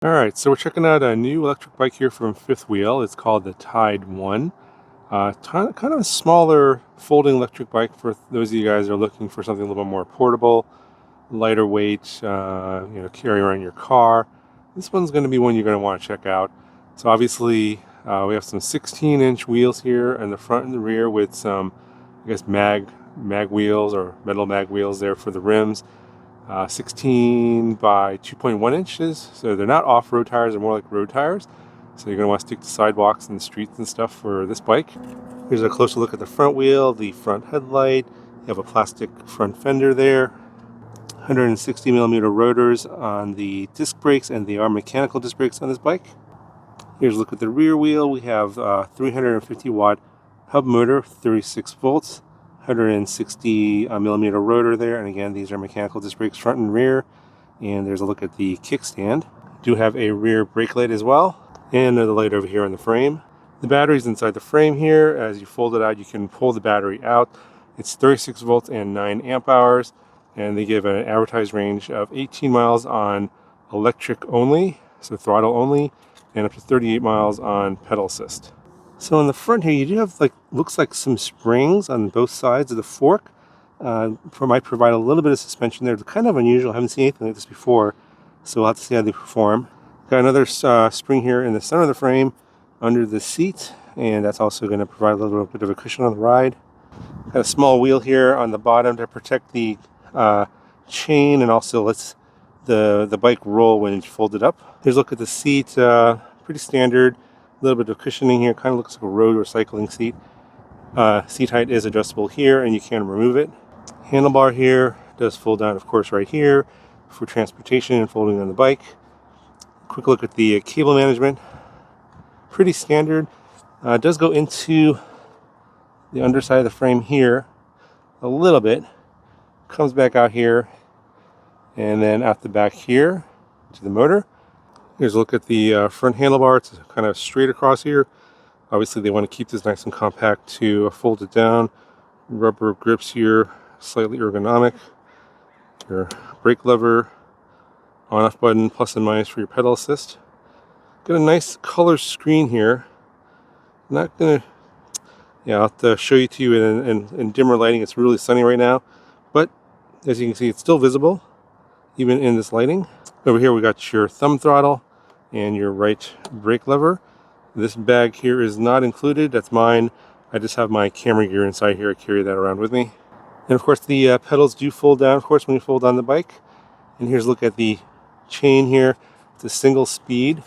All right, so we're checking out a new electric bike here from Fifth Wheel. It's called the TIDE-1. Kind of a smaller folding electric bike for those of you guys that are looking for something a little bit more portable, lighter weight, carry around your car. This one's going to be one you're going to want to check out. So obviously, we have some 16-inch wheels here in the front and the rear with some, I guess, mag wheels or metal mag wheels there for the rims. 16 by 2.1 inches, so they're not off-road tires, they're more like road tires. So you're going to want to stick to sidewalks and the streets and stuff for this bike. Here's a closer look at the front wheel, the front headlight. You have a plastic front fender there. 160 millimeter rotors on the disc brakes, and they are mechanical disc brakes on this bike. Here's a look at the rear wheel. We have 350 watt hub motor, 36 volts. 160 millimeter rotor there, and again, these are mechanical disc brakes front and rear. And there's a look at the kickstand. Do have a rear brake light as well, and the light over here on the frame. The battery's inside the frame here. As you fold it out, you can pull the battery out. It's 36 volts and 9 amp hours, and they give an advertised range of 18 miles on electric only, so throttle only, and up to 38 miles on pedal assist. So in the front here, you do have looks like some springs on both sides of the fork. Might provide a little bit of suspension there. It's kind of unusual. I haven't seen anything like this before, so we'll have to see how they perform. Got another spring here in the center of the frame under the seat, and that's also going to provide a little bit of a cushion on the ride. Got a small wheel here on the bottom to protect the chain, and also lets the bike roll when it's folded up. Here's a look at the seat. Pretty standard. A little bit of cushioning here, kind of looks like a road or cycling seat. Seat height is adjustable here, and you can remove it. Handlebar here does fold down, of course, right here for transportation and folding on the bike. Quick look at the cable management. Pretty standard. It does go into the underside of the frame here a little bit. Comes back out here, and then out the back here to the motor. Here's a look at the front handlebar. It's kind of straight across here. Obviously, they want to keep this nice and compact to fold it down. Rubber grips here, slightly ergonomic. Your brake lever, on-off button, plus and minus for your pedal assist. Got a nice color screen here. Not gonna, I'll have to show you to you in dimmer lighting. It's really sunny right now, but as you can see, it's still visible even in this lighting. Over here, we got your thumb throttle and your right brake lever. This bag here is not included. That's mine. I just have my camera gear inside here. I carry that around with me. And of course, the pedals do fold down, of course, when you fold on the bike. And here's a look at the chain here. It's a single speed.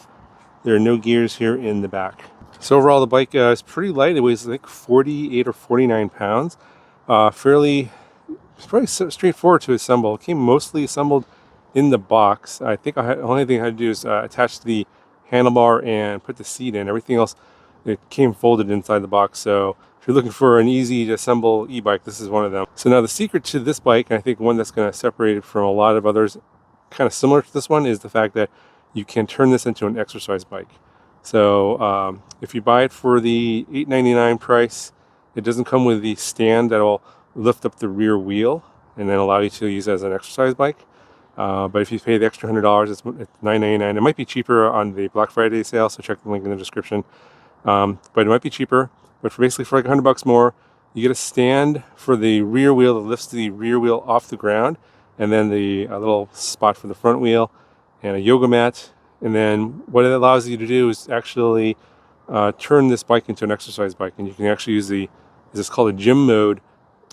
There are no gears here in the back. So overall, the bike is pretty light. It weighs like 48 or 49 pounds. It's pretty straightforward to assemble. It came mostly assembled in the box. I think the only thing I had to do is attach the handlebar and put the seat in. Everything else, it came folded inside the box. So if you're looking for an easy to assemble e-bike, this is one of them. So now the secret to this bike, and I think one that's going to separate it from a lot of others kind of similar to this one, is the fact that you can turn this into an exercise bike. So if you buy it for the $8.99 price, it doesn't come with the stand that will lift up the rear wheel and then allow you to use it as an exercise bike. But if you pay the extra $100, it's $9.99. It might be cheaper on the Black Friday sale, so check the link in the description. But it might be cheaper. But for like $100 more, you get a stand for the rear wheel that lifts the rear wheel off the ground, and then the little spot for the front wheel, and a yoga mat. And then what it allows you to do is actually turn this bike into an exercise bike, and you can actually use it's called a gym mode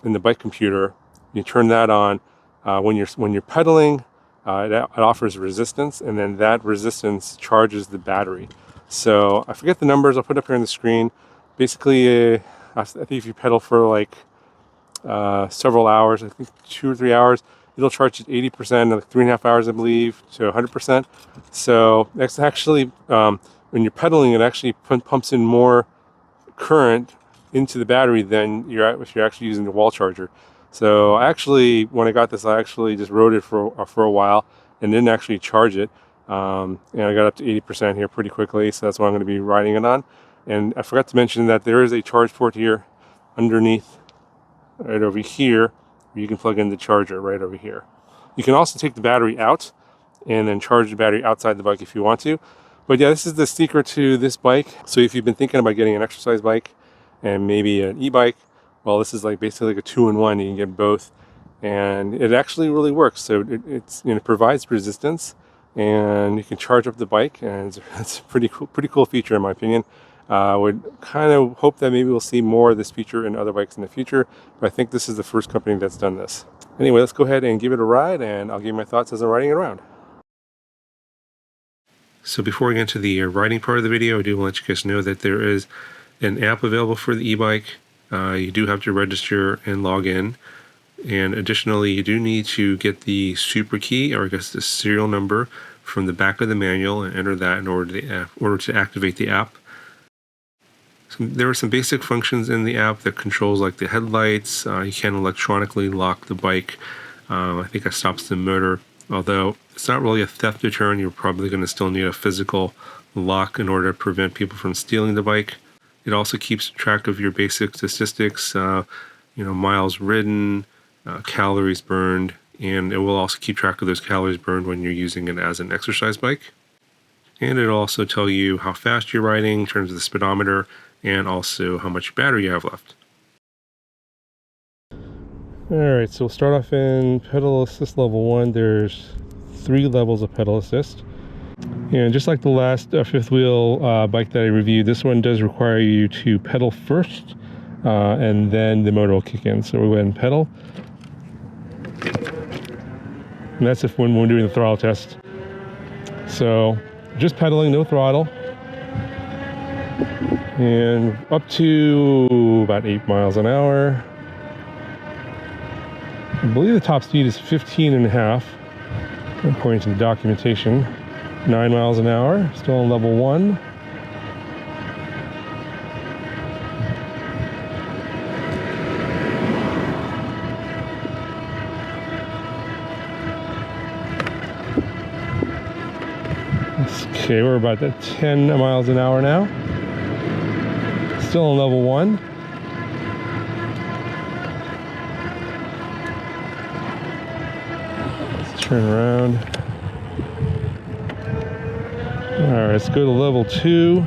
in the bike computer. You turn that on when you're pedaling. It offers resistance, and then that resistance charges the battery. So I forget the numbers. I'll put it up here on the screen. Basically, I think if you pedal for like several hours, I think 2 or 3 hours, it'll charge at 80%, like 3.5 hours, I believe, to 100%. So that's actually, when you're pedaling, it actually pumps in more current into the battery than if you're actually using the wall charger. So actually, when I got this, I actually just rode it for a while and didn't actually charge it. And I got up to 80% here pretty quickly, so that's what I'm going to be riding it on. And I forgot to mention that there is a charge port here underneath, right over here, where you can plug in the charger right over here. You can also take the battery out and then charge the battery outside the bike if you want to. But yeah, this is the secret to this bike. So if you've been thinking about getting an exercise bike and maybe an e-bike, well, this is like basically like a 2-in-1. You can get both, and it actually really works. So it's, you know, provides resistance, and you can charge up the bike, and it's a pretty cool feature in my opinion. I would kind of hope that maybe we'll see more of this feature in other bikes in the future, but I think this is the first company that's done this. Anyway, let's go ahead and give it a ride, and I'll give you my thoughts as I'm riding it around. So before we get into the riding part of the video, I do want to let you guys know that there is an app available for the e-bike. You do have to register and log in. And additionally, you do need to get the super key, or I guess the serial number, from the back of the manual and enter that in order to activate the app. So there are some basic functions in the app that controls like the headlights. You can electronically lock the bike. I think it stops the motor. Although it's not really a theft deterrent, you're probably going to still need a physical lock in order to prevent people from stealing the bike. It also keeps track of your basic statistics, you know, miles ridden, calories burned, and it will also keep track of those calories burned when you're using it as an exercise bike. And it'll also tell you how fast you're riding in terms of the speedometer, and also how much battery you have left. Alright, so we'll start off in pedal assist level 1. There's 3 levels of pedal assist. And just like the last fifth wheel bike that I reviewed, this one does require you to pedal first, and then the motor will kick in. So we'll go ahead and pedal. And that's if when we're doing the throttle test. So just pedaling, no throttle. And up to about 8 miles an hour. I believe the top speed is 15.5, according to the documentation. 9 miles an hour, still on level 1. Okay, we're about at 10 miles an hour now. Still on level 1. Let's turn around. Alright, let's go to level 2.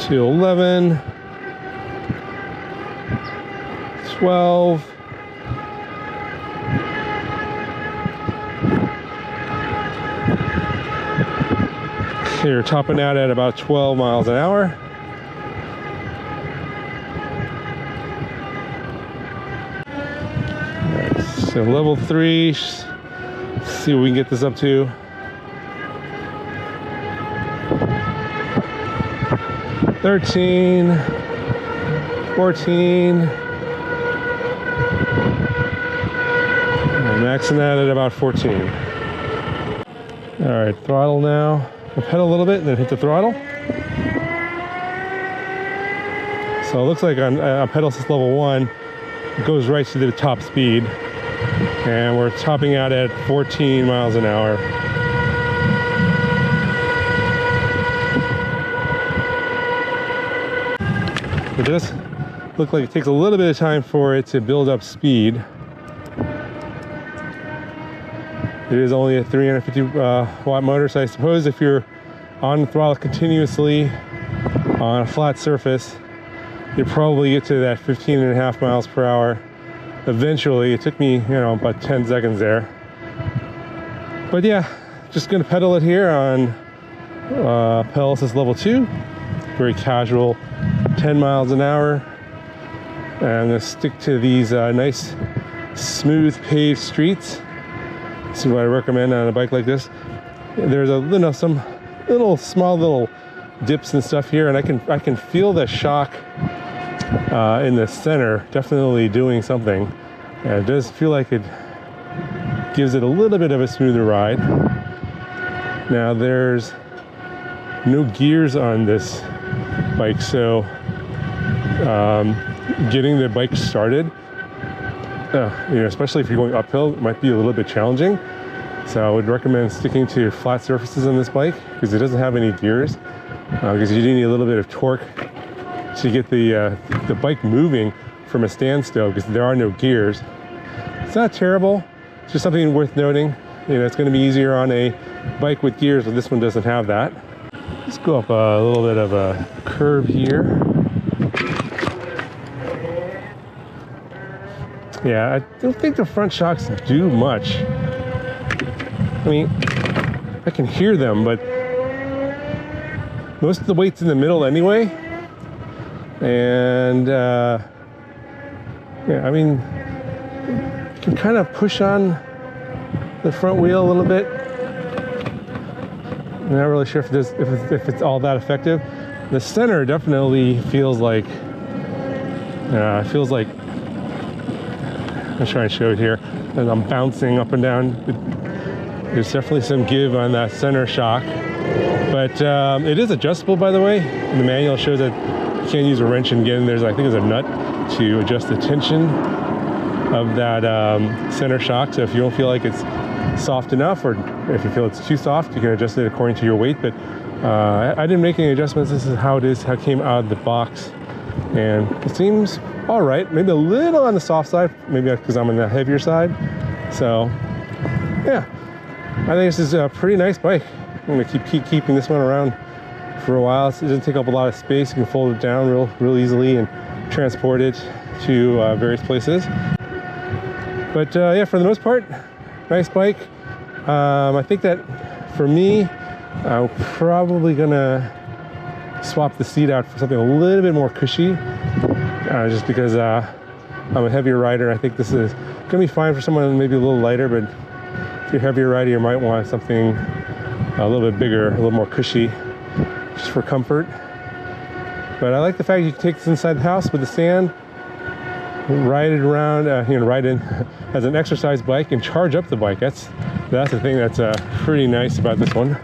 To 11. 12. Okay, we're topping out at about 12 miles an hour. Alright, so level 3, let's see what we can get this up to. 13, 14. Maxing that at about 14. Alright, throttle now. We'll pedal a little bit and then hit the throttle. So it looks like on pedal assist level 1, it goes right to the top speed. And we're topping out at 14 miles an hour. It does look like it takes a little bit of time for it to build up speed. It is only a 350 watt motor, so I suppose if you're on the throttle continuously on a flat surface, you probably get to that 15.5 miles per hour. Eventually, it took me, you know, about 10 seconds there. But yeah, just gonna pedal it here on pedal assist level 2. Very casual, 10 miles an hour. And I'm gonna stick to these nice, smooth paved streets. This is what I recommend on a bike like this. There's a some small dips and stuff here, and I can feel the shock in the center definitely doing something. It does feel like it gives it a little bit of a smoother ride. Now there's no gears on this bike, so getting the bike started, you know, especially if you're going uphill, it might be a little bit challenging. So I would recommend sticking to flat surfaces on this bike because it doesn't have any gears, because you do need a little bit of torque to get the bike moving from a standstill because there are no gears. It's not terrible. It's just something worth noting. You know, it's going to be easier on a bike with gears, but this one doesn't have that. Let's go up a little bit of a curve here. Yeah, I don't think the front shocks do much. I mean, I can hear them, but most of the weight's in the middle anyway. And yeah, I mean, you can kind of push on the front wheel a little bit. I'm not really sure if it's all that effective. The center definitely feels like I'm trying to show it here as I'm bouncing up and down. There's definitely some give on that center shock, but it is adjustable, by the way. The manual shows that you can't use a wrench and get in. I think there's a nut to adjust the tension of that center shock. So if you don't feel like it's soft enough, or if you feel it's too soft, you can adjust it according to your weight. But I didn't make any adjustments. This is how it is, how it came out of the box, and it seems all right. Maybe a little on the soft side, maybe because I'm on the heavier side. So yeah, I think this is a pretty nice bike. I'm gonna keep keeping this one around for a while. It doesn't take up a lot of space. You can fold it down real easily and transport it to various places. But yeah, for the most part, nice bike. I think that for me, I'm probably gonna swap the seat out for something a little bit more cushy, just because I'm a heavier rider. I think this is gonna be fine for someone maybe a little lighter, but if you're a heavier rider, you might want something a little bit bigger, a little more cushy, just for comfort. But I like the fact you can take this inside the house with the stand, ride it around, ride in as an exercise bike and charge up the bike. That's the thing that's pretty nice about this one.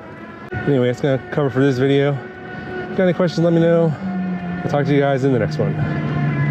Anyway, that's gonna cover for this video. If you got any questions, let me know. I'll talk to you guys in the next one.